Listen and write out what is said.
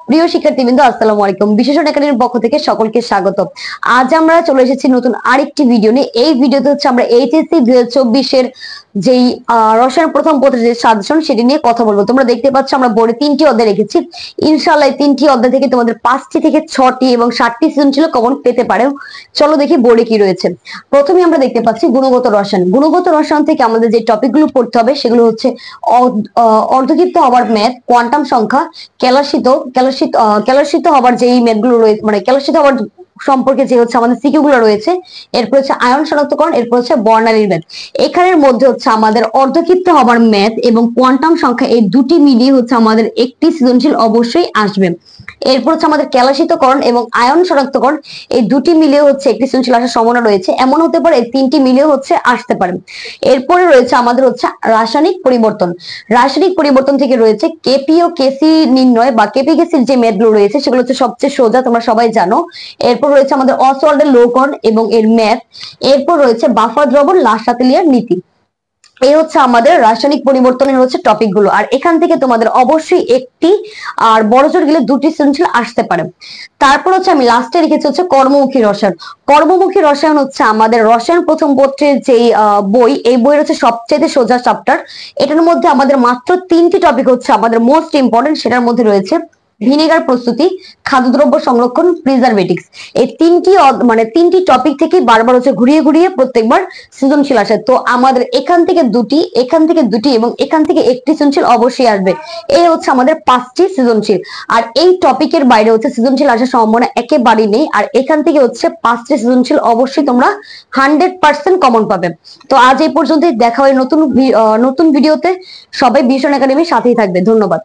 প্রিয় শিক্ষার্থীবৃন্দ, আসসালামু আলাইকুম। বিশেষণ একাডেমির পক্ষ থেকে সকলকে স্বাগত। আজ আমরা চলে এসেছি নতুন আরেকটি ভিডিও নিয়ে। এই ভিডিওতে হচ্ছে আমরা এইচএসসি 2024 এর যেই রসায়ন প্রথম পত্রের যে সাজেশন সেটি নিয়ে কথা বলবো। তোমরা দেখতে পাচ্ছ আমরা বোর্ডে 3টি অধ্যায় রেখেছি। ইনশাআল্লাহ 3টি অধ্যায় থেকে তোমাদের 5টি থেকে 6টি এবং 7টি সৃজনশীল কমন পেতে পারে। চলো দেখি বোর্ডে কি রয়েছে। প্রথমে আমরা দেখতে পাচ্ছি গুণগত রসায়ন। গুণগত রসায়ন থেকে আমাদের যে টপিকগুলো পড়তে হবে সেগুলো হচ্ছে অর্ধদীপ্ত হবার ম্যাথ, কোয়ান্টাম সংখ্যা, ক্যালসিত হবার যেই ম্যাথগুলো রয়েছে, মানে ক্যালসিত হবার সম্পর্কে যে হচ্ছে আমাদের সিকিউ গুলো রয়েছে, এরপর হচ্ছে আয়ন শনাক্তকরণ, এরপর হচ্ছে বর্ণালীর ম্যাথ। এখানের মধ্যে হচ্ছে আমাদের অর্ধক্ষিপ্ত হবার ম্যাথ এবং কোয়ান্টাম সংখ্যা এই দুটি মিলিয়ে হচ্ছে আমাদের একটি সৃজনশীল অবশ্যই আসবে। এরপর হচ্ছে আমাদের ক্যালসিতকরণ এবং আয়ন শনাক্তকরণ এই দুটি মিলিয়ে হচ্ছে একটি সৃজনশীল আসার সম্ভাবনা রয়েছে। এমন হতে পারে এই 3টি মিলিয়ে হচ্ছে আসতে পারে। এরপরে রয়েছে আমাদের হচ্ছে রাসায়নিক পরিবর্তন। রাসায়নিক পরিবর্তন থেকে রয়েছে কেপি ও কেসি নির্ণয় বা কেপি কেসির যে ম্যাথগুলো রয়েছে সেগুলো হচ্ছে সবচেয়ে সোজা, তোমরা সবাই জানো। এরপর রয়েছে আমাদের অসওয়াল্ডের লৌহকরণ এবং এর ম্যাথ। এরপর রয়েছে বাফার দ্রবণ, লাসাতেলিয়ার নীতি। এই হচ্ছে আমাদের রাসায়নিক পরিবর্তনের হচ্ছে টপিক গুলো। আর এখান থেকে তোমাদের অবশ্যই একটি আর বড়জোর গেলে 2টি সৃজনশীল আসতে পারে। তারপর হচ্ছে আমি লাস্টে রেখেছি হচ্ছে কর্মমুখী রসায়ন। কর্মমুখী রসায়ন হচ্ছে আমাদের রসায়ন প্রথম পত্রের যেই বই, এই বইয়ের হচ্ছে সবচেয়ে সোজা চ্যাপ্টার। এটার মধ্যে আমাদের মাত্র 3টি টপিক হচ্ছে আমাদের মোস্ট ইম্পর্টেন্ট। সেটার মধ্যে রয়েছে ভিনেগার প্রস্তুতি, খাদ্যদ্রব্য সংরক্ষণ, প্রিজারভেটিভস। এই 3টি টপিক থেকে বারবার হচ্ছে ঘুরিয়ে ঘুরিয়ে প্রত্যেকবার সৃজনশীল আসে। তো আমাদের এখান থেকে 2টি, এখান থেকে 2টি এবং এখান থেকে একটি সৃজনশীল অবশ্যই আসবে। এই হচ্ছে আমাদের 5টি সৃজনশীল। আর এই টপিকের বাইরে হচ্ছে সৃজনশীল আসার সম্ভাবনা একেবারেই নেই। আর এখান থেকে হচ্ছে 5টি সৃজনশীল অবশ্যই তোমরা 100% কমন পাবে। তো আজ এই পর্যন্তই, দেখা হয় নতুন ভিডিওতে। সবাই বিশেষণ একাডেমির সাথেই থাকবে। ধন্যবাদ।